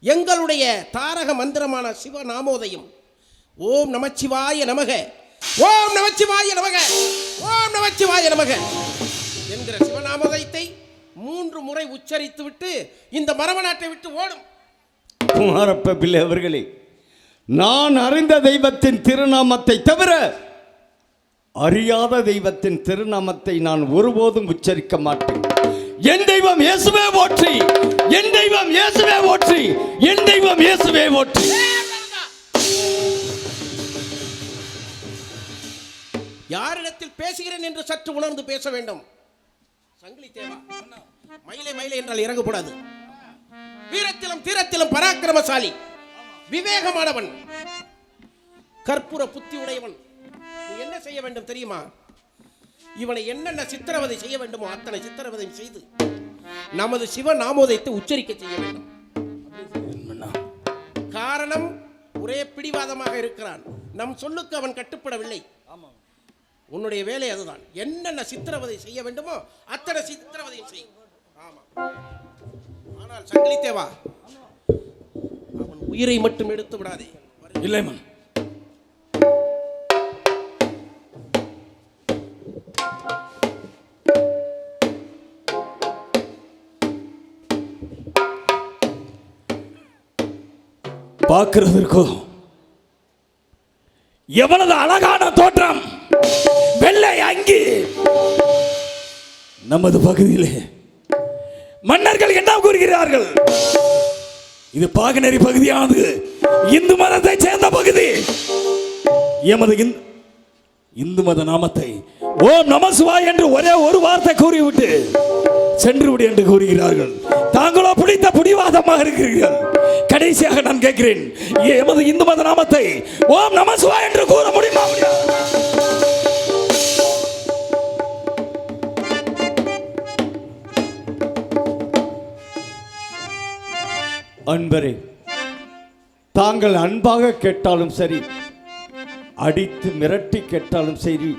எங்களுடைய தாரக மந்திரமான சிவநாமோதயம் ஓம் நமச்சிவாய நமக, ஓம் நமச்சிவாய நமக, ஓம் நமச்சிவாய நமக என்கிற சிவநாமோதயத்தை 3 முறை உச்சரித்து விட்டு இந்த மரப நாட்டை விட்டு ஓடும். குமாரப்ப பிள்ளை அவர்களே, நான் அறிந்த தெய்வத்தின் திருநாமத்தை தவிர அறியாத தெய்வத்தின் திருநாமத்தை நான் ஒருபோதும் உச்சரிக்க மாட்டேன். என் தெய்வம் இயேசுவே போற்றி, என் தெய்வம் இயேசுவே போற்றி, என் தெய்வம் இயேசுவே போற்றி. யாரிடத்தில் பேசுகிறேன் என்று சற்று உணர்ந்து பேச வேண்டும். சங்கிலி தேவா, மயிலை மயிலை என்றால் இறங்கக்கூடாது. வீரத்திலும் தீரத்திலும் பராக்கிரமசாலி, விவேகமானவன், கற்பூர புத்தி உடையவன். நீ என்ன செய்ய வேண்டும் தெரியுமா? இவனை என்னென்ன சித்திரவதை செய்ய வேண்டுமோ அத்தனை சித்திரவதை செய்து நமது சிவ நாமோதயத்தை உச்சரிக்க செய்ய வேண்டும். காரணம், ஒரே பிடிவாதமாக இருக்கிறான். நம் சொல்லுக்கு அவன் கட்டுப்படவில்லை. உன்னுடைய வேலை அதுதான். என்னென்ன சித்திரவதை செய்ய வேண்டுமோ அத்தனை சித்திரவதை செய். ஆமா. ஆனால் சங்கிலி தேவா, அவன் உயிரை மட்டும் எடுத்து விடாதே. இல்லை மன். பார்க்கிறதற்கோ எவ்வளவு அழகான தோற்றம், வெள்ளை அங்கி. நமது பகுதியிலே மன்னர்கள் என்ன கூறுகிறார்கள்? இது பாகநெறி பகுதியானது இந்து மதத்தை சேர்ந்த பகுதி. எமது இந்து மத நாமத்தை ஓம் நம சிவாய என்று ஒரே ஒரு வார்த்தை கூறிவிட்டு சென்று விடு என்று கூறுகிறார்கள். தாங்களோ பிடித்த பிடிவாதமாக இருக்கிறீர்கள். கடைசியாக நான் கேட்கிறேன், எமது இந்து மத நாமத்தை ஓம் நம சிவாய என்று கூற முடியுமா? அன்பரே, தாங்கள் அன்பாக கேட்டாலும் சரி, அடித்து மிரட்டி கேட்டாலும் சரி,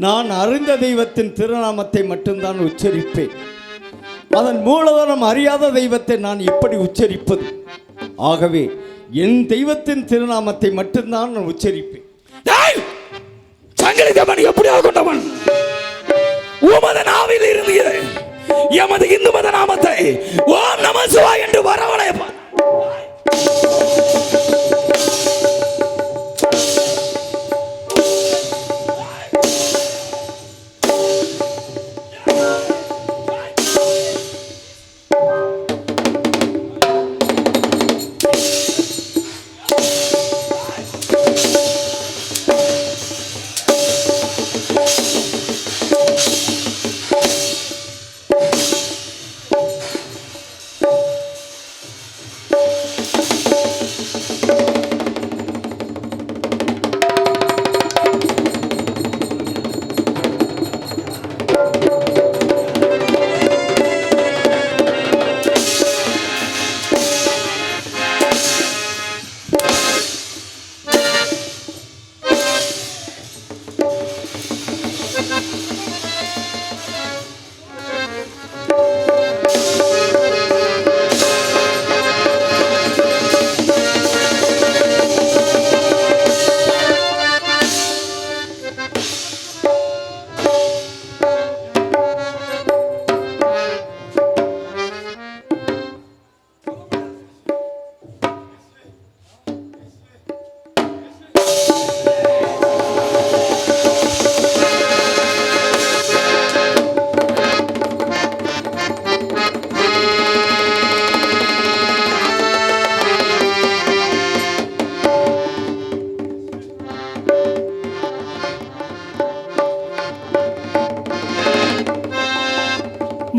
நான் அறிந்த தெய்வத்தின் திருநாமத்தை மட்டும்தான் உச்சரிப்பேன். அதன் மூலதனம் அறியாத தெய்வத்தை நான் எப்படி உச்சரிப்பது? ஆகவே என் தெய்வத்தின் திருநாமத்தை மட்டும்தான் நான் உச்சரிப்பேன். சங்கிலி தேவன் எப்படியாக கொண்டவன்? உமது நாவில் இருந்து எமது இந்து மத நாமத்தை ஓம் நம சிவாய என்று வரவழைப்பார்.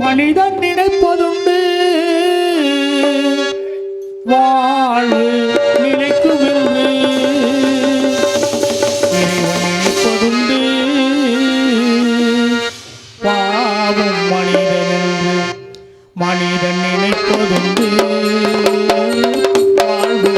மனிதன் நினைப்பதுண்டு வாழ்வு நினைக்குமென்று, இறைவன் நினைப்பதுண்டு பாவம் மனிதன் என்று, மனிதன் நினைப்பதுண்டு வாழ்வு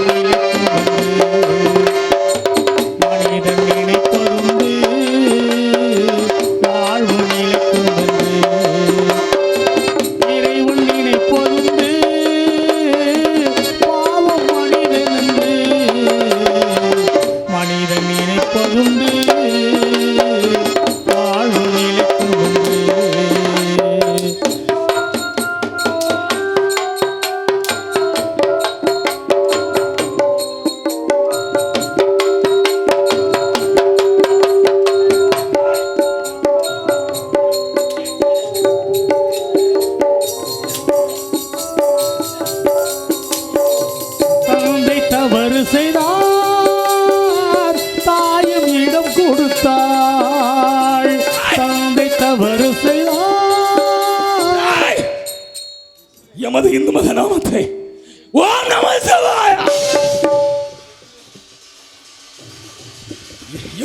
நாமத்தை ஓம் நம சிவாய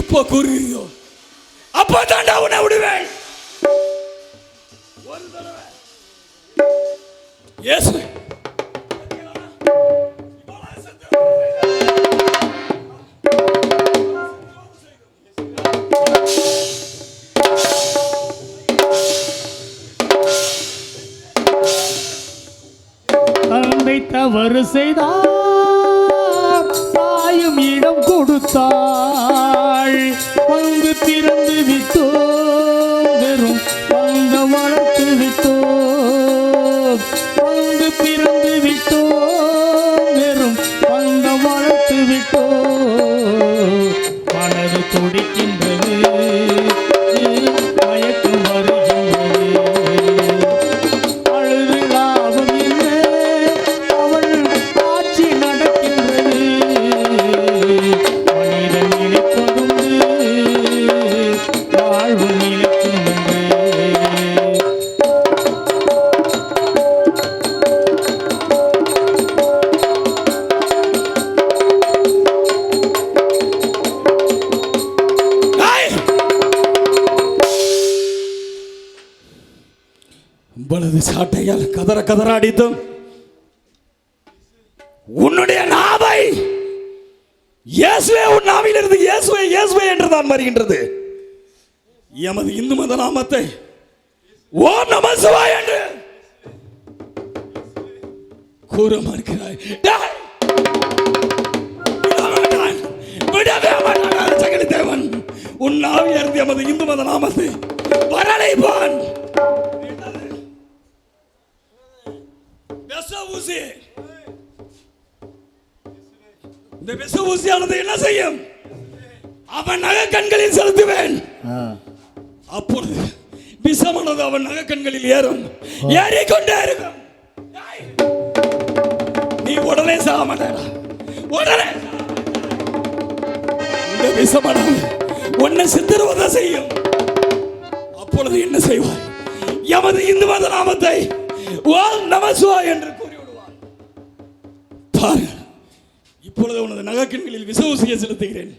எப்போ கூறுகிறீயோ அப்போ தாண்டா உன்னை விடுவேன். ஒரு தடவை இயேசு தந்தை தவறு செய்தார், தாயும் இடம் கொடுத்தாள். வந்து பிறந்து விட்டோம், வெறும் வந்த வளர்த்து விட்டோம். வந்து பிறந்து விட்டோம், வெறும் வந்த வளர்த்து விட்டோம். மனது துடிக்கின்றது, மயக்கம் வருகின்றது. அழுது லாபம் என்ன, அவள் ஆட்சி நடக்கின்றது. மனிதன் நினைப்பதுண்டு, வாழ்வு நிலைக்கும் என்று. வலது சாட்டையால் கதற கதற அடித்தும் உன்னுடைய நாவை இயேசுவே, உன் நாவிலிருந்து இயேசுவே இயேசுவே என்றுதான் வருகின்றது. எமது இந்து மத நாமத்தை ஓம் நம சிவாய என்று கூற மறுக்கிறாய். டேய்! விடவே மாட்டான் சகடி தேவன். உன் நாவிலிருந்து எமது இந்து மத நாமத்தை வரலைப்பான். ஊசி, இந்த விஷ ஊசியானது என்ன செய்யும்? அவன் நகை கண்களில் செலுத்துவேன். அப்பொழுது விஷமானது அவன் நகை கண்களில் ஏறும், ஏறிக்கொண்டே இருக்கும். நீ உடனே சாக மாட்டாடா, உடனே. இந்த விஷமானது உன்னை சித்திரவதை செய்யும். அப்பொழுது என்ன செய்வார்? எமது இந்து மத நாமத்தை ஓம் நம சிவாய என்று கூறிவிடுவார். பாரு, இப்பொழுது உனது நகைக்கண்களில் விஷ ஊசியை செலுத்துகிறேன்.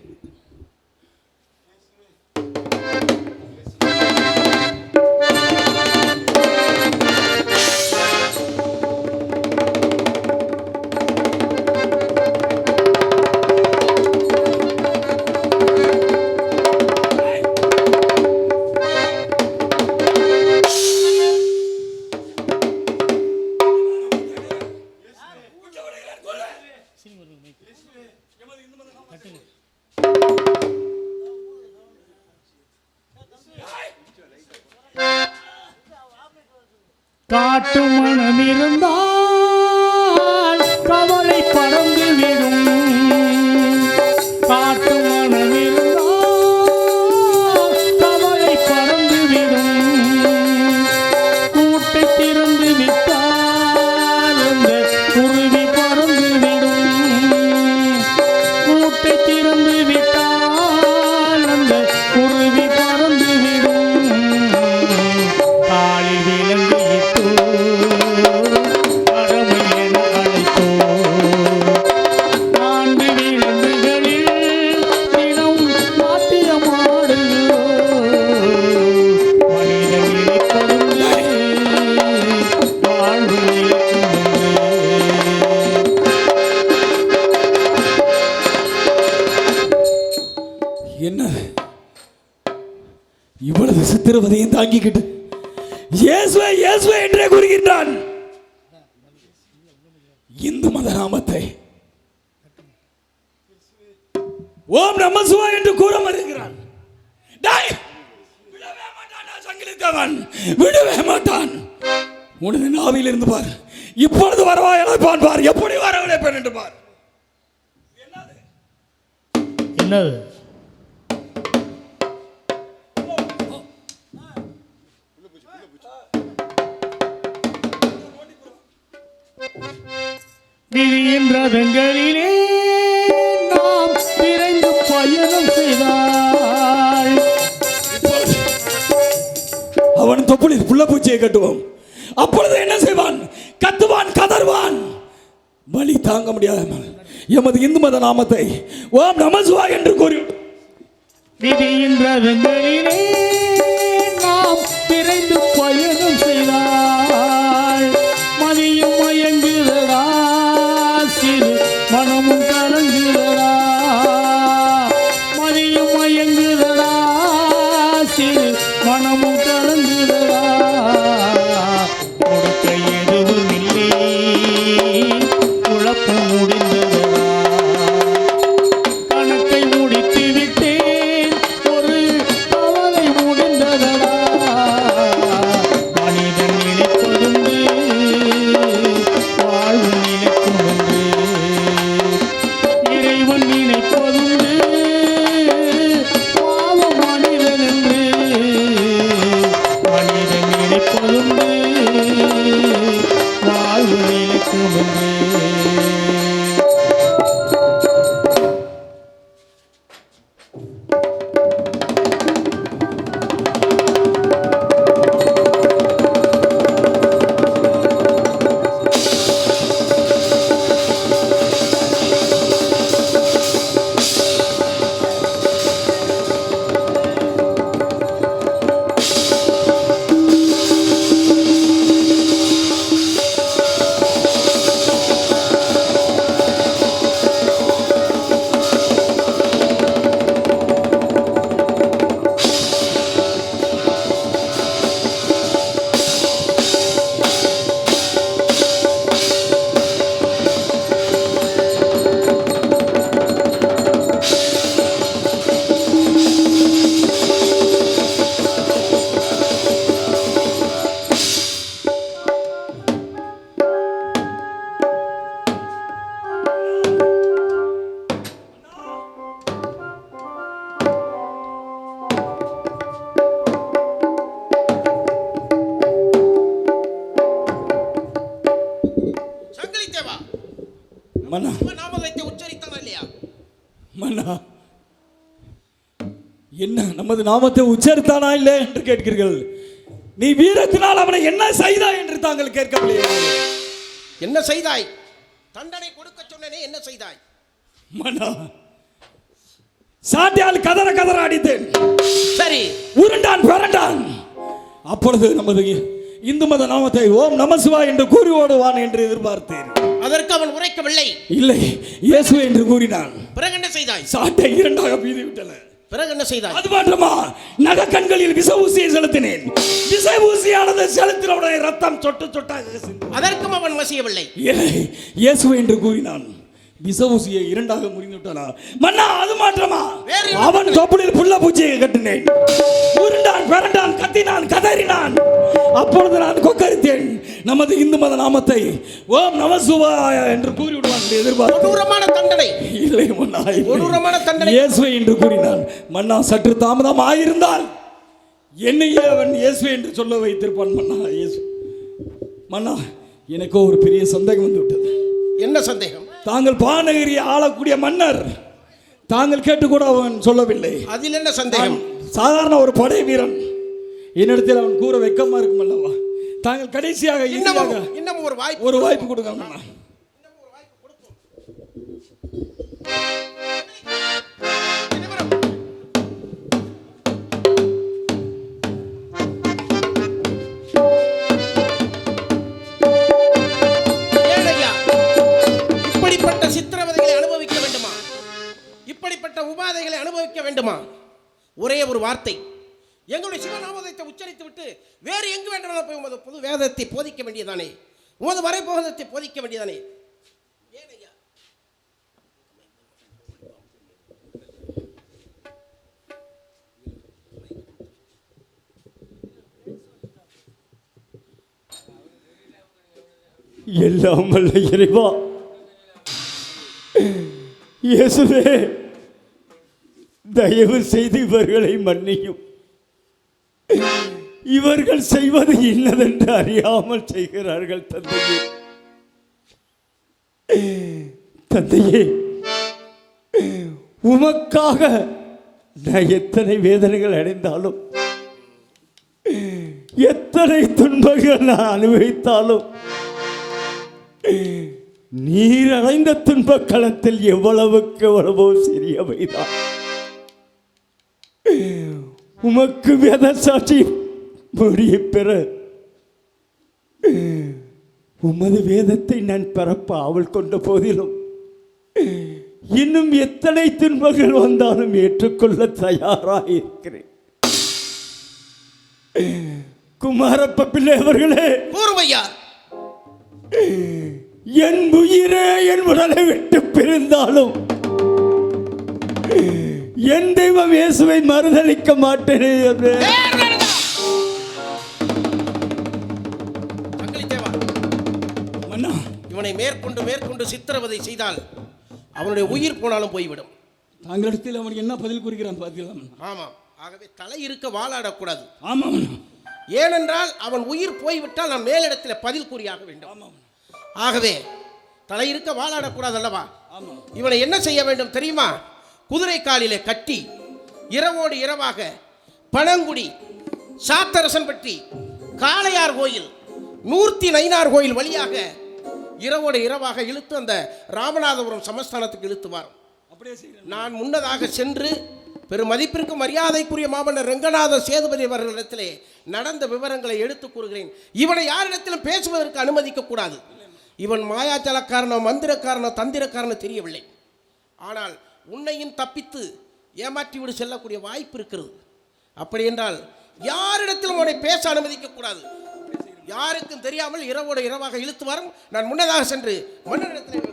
காட்டு மனம் இருந்தால் கவலை பறந்து விடும். காட்டு மனம் இருந்தால் கவலை பறந்து விடும். கூட்டை திறந்து விட்டால் அந்த குருவி பறந்து விடும். கூட்டை திறந்து விட்டால் அந்த குருவி பறந்து விடும். காலில் விலங்கு என்ன இவ்வளவு சித்திரவதையும் தாங்கிக்கிட்டு இயேசுவே இயேசுவே என்றே கூறுகின்றான். இந்து மத நாமத்தை ஓம் நம சிவாய என்று கூற மறுக்கிறான். விடவே மாட்டான், சங்கிலித்தவன் விடவே மாட்டான். உனது நாவில் இருந்து பார், இப்பொழுது வரவா இழைப்பான் பார், எப்படி வரவழைப்பேன் என்று பார். என்னது? விதியின் ரதங்களிலே நாம் விரைந்து பயணம் செய்தால் அவன் தொப்புளில் புள்ள பூச்சியை கட்டுவோம். அப்பொழுது என்ன செய்வான்? கத்துவான், கதறுவான். வருவான். வலி தாங்க முடியாமல் எமது இந்து மத நாமத்தை ஓம் நம சிவாய என்று கூறி விதியின் ரதங்களிலே நாம் விரைந்து பயணம் செய்தால் மதியும் மயங்குதடா, சிறு மனமும் கலங்குதடா. மதியும் மயங்குதடா, சிறு மனமும் கலங்குதடா. கொடுக்க எதுவும் இல்லை, குழப்பம் முடிந்ததடா. கணக்கை முடித்து விட்டேன், ஒரு கவலை முடிந்ததடா. மனிதன் நினைப்பதுண்டு, வாழ்வு நினைப்பதுண்டு. இறைவன் நினைப்பதுண்டு, பாவம் மனிதன் என்று. மனிதன் நினைப்பதுண்டு, வாழ்வு நினைப்பதுண்டு. சங்கிலி தேவா, மன்னா நாமத்தை உச்சரித்தான் இல்லையா? மன்னா என்ன நமது நாமத்தை உச்சரித்தானா இல்லை என்று கேட்கிறீர்கள். நீ வீரத்தினால் அவனை என்ன செய்தாய் என்று தாங்கள் கேட்கவில்லையே. என்ன செய்தாய்? தண்டனை கொடுக்க சொன்னனே, என்ன செய்தாய்? மன்னா சாட்டியால் கதற கதற அடித்தேன். சரி, உருண்டான் பிறண்டான். அப்பொழுது நமது இந்து மத நாமத்தை ஓம் நம சிவா என்று கூறி ஓடுவான் என்று எதிர்பார்த்தேன். அதற்கு அவன் உரைக்கவில்லை. இல்லை, இயேசு என்று கூறினான். பிறகு என்ன செய்தாய்? சாட்டை இரண்டாக பீதி விட்டன. பிறகு என்ன செய்தாய்? அது மாற்றமா நக கண்களில் விச ஊசியை செலுத்தினேன். விச ஊசியானது செலுத்தினவுடனே ரத்தம் சொட்டு சொட்டாக சிந்தும். அதற்கும் அவன் வசியவில்லை. இல்லை, இயேசு என்று கூறினான். விச ஊசியை இரண்டாக முறிந்து விட்டானா? மன்னா அது மாற்றமா அவன் தொப்புளில் புள்ள பூச்சியை கட்டினேன். உருண்டான் பிறண்டான், கத்தினான், கதறினான். அப்பொழுது நான் கொக்கரித்தேன். நமது இந்து மத நாமத்தை ஓம் நம சிவாய என்று கூறிவிடுவான் என்று எதிர்பார்த்தேன். கொடூரமான தண்டனை. இல்லை மன்னா, கொடூரமான தண்டனை. இயேசுவை என்று கூறினான். மன்னா சற்று தாமதம் ஆயிருந்தால் என்னையே அவன் இயேசுவை என்று சொல்ல வைத்திருப்பான். மன்னா இயேசு. மன்னா எனக்கு ஒரு பெரிய சந்தேகம் வந்து விட்டது. என்ன சந்தேகம்? தாங்கள் பானகிரியை ஆளக்கூடிய மன்னர், தாங்கள் கேட்டு கூட அவன் சொல்லவில்லை. அதில் என்ன சந்தேகம்? சாதாரண ஒரு படை வீரன். என்னிடத்தில் அவன் கூற வெக்கமா இருக்கும் அல்லவா? தாங்கள் கடைசியாக இன்னும் ஒரு வாய்ப்பு கொடுங்க மன்னா. இப்படிப்பட்ட சித்திரவதைகளை அனுபவிக்க வேண்டுமா? இப்படிப்பட்ட உபாதைகளை அனுபவிக்க வேண்டுமா? ஒரே ஒரு வார்த்தை, எங்களுடைய சிவநாமத்தை உச்சரித்து விட்டு வேறு எங்கு வேண்டாம் போய் உமது பொது வேதத்தை போதிக்க வேண்டியதானே, உமது வரைபோதத்தை போதிக்க வேண்டியதானே. ஏனையா எல்லாம் வல்ல இறைவா, இயேசுவே, தயவு செய்து இவர்களை மன்னியும். இவர்கள் செய்வது இன்னதென்று அறியாமல் செய்கிறார்கள். தந்தையே, தந்தையே, உமக்காக நான் எத்தனை வேதனைகள் அடைந்தாலும், எத்தனை துன்பங்கள் நான் அனுபவித்தாலும், நீர் அடைந்த துன்பக் களத்தில் எவ்வளவுக்கு எவ்வளவோ சிறியவைதான். உமக்கு வேத சாட்சி மொழியை பெற உமது வேதத்தை நான் பிறப்ப ஆவல் கொண்ட போதிலும் இன்னும் எத்தனை துன்பங்கள் வந்தாலும் ஏற்றுக்கொள்ள தயாராக இருக்கிறேன். குமாரப்ப பிள்ளை அவர்களே, கூறுமையா. என் உயிரே என் உடலை விட்டு பிரிந்தாலும் என் தெய்வம் இயேசுவை மறுதளிக்க மாட்டேனே என்று அங்களித்தேவா, மன்னா, இவனை மேற்கொண்டு சித்திரவதை செய்தால் அவனுடைய உயிர் போனாலும் போய்விடும். தாங்களிடத்தில் அவன் என்ன பதில் கூறுகிறான் பார்த்தீங்களா மன்னா? ஆமாம். ஆகவே தலை இருக்க வாழாடக்கூடாது. ஆமா மன்னா. ஏனென்றால் அவன் உயிர் போய்விட்டால் நான் மேலிடத்தில் பதில் கூறியாக வேண்டும். ஆகவே தலை இருக்க வாழாடக்கூடாது அல்லவா? இவனை என்ன செய்ய வேண்டும் தெரியுமா? குதிரை காலிலே கட்டி இரவோடு இரவாக பனங்குடி, சாத்தரசன்பட்டி, காளையார் கோயில், நூர்த்தி நயினார் கோயில் வழியாக இரவோடு இரவாக இழுத்து அந்த ராமநாதபுரம் சமஸ்தானத்துக்கு இழுத்து வரும். நான் முன்னதாக சென்று பெரும் மதிப்பிற்கு மரியாதைக்குரிய மாமன்னர் ரெங்கநாத சேதுபதி அவர்களிடத்திலே நடந்த விவரங்களை எடுத்து கூறுகிறேன். இவனை யாரிடத்திலும் பேசுவதற்கு அனுமதிக்க கூடாது. இவன் மாயாஜலக்காரனோ மந்திரக்காரனோ தந்திரக்காரனோ தெரியவில்லை. ஆனால் உன்னையும் தப்பித்து ஏமாற்றி விடு செல்லக்கூடிய வாய்ப்பு இருக்கிறது. அப்படி என்றால் யாரிடத்திலும் அவனை பேச அனுமதிக்க கூடாது. யாருக்கும் தெரியாமல் இரவோடு இரவாக இழுத்து வரும். நான் முன்னதாக சென்று மன்னரிடத்தில்